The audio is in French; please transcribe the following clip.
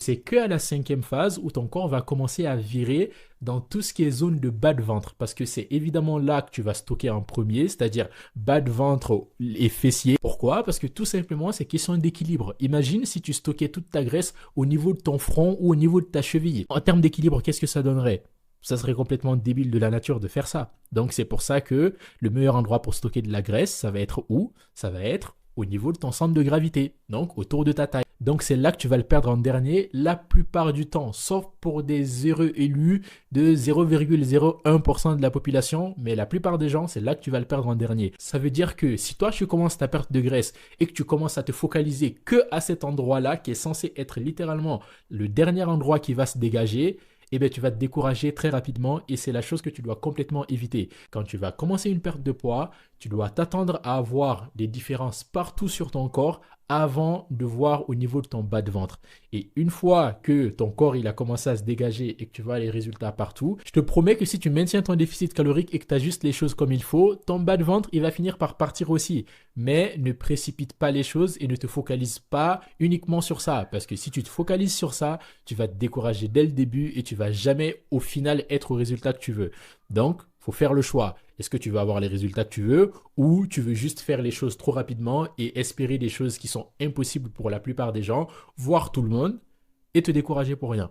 C'est que à la cinquième phase où ton corps va commencer à virer dans tout ce qui est zone de bas de ventre. Parce que c'est évidemment là que tu vas stocker en premier, c'est-à-dire bas de ventre et fessiers. Pourquoi? Parce que tout simplement, c'est question d'équilibre. Imagine si tu stockais toute ta graisse au niveau de ton front ou au niveau de ta cheville. En termes d'équilibre, qu'est-ce que ça donnerait? Ça serait complètement débile de la nature de faire ça. Donc c'est pour ça que le meilleur endroit pour stocker de la graisse, ça va être où? Ça va être au niveau de ton centre de gravité, donc autour de ta taille. Donc c'est là que tu vas le perdre en dernier la plupart du temps, sauf pour des heureux élus de 0,01% de la population, mais la plupart des gens, c'est là que tu vas le perdre en dernier. Ça veut dire que si toi tu commences ta perte de graisse et que tu commences à te focaliser que à cet endroit-là, qui est censé être littéralement le dernier endroit qui va se dégager, eh bien, tu vas te décourager très rapidement et c'est la chose que tu dois complètement éviter. Quand tu vas commencer une perte de poids, tu dois t'attendre à avoir des différences partout sur ton corps avant de voir au niveau de ton bas de ventre. Et une fois que ton corps il a commencé à se dégager et que tu vois les résultats partout, je te promets que si tu maintiens ton déficit calorique et que tu ajustes les choses comme il faut, ton bas de ventre il va finir par partir aussi. Mais ne précipite pas les choses et ne te focalise pas uniquement sur ça. Parce que si tu te focalises sur ça, tu vas te décourager dès le début et tu vas jamais au final être au résultat que tu veux. Donc, faut faire le choix. Est-ce que tu veux avoir les résultats que tu veux ou tu veux juste faire les choses trop rapidement et espérer des choses qui sont impossibles pour la plupart des gens, voire tout le monde, et te décourager pour rien?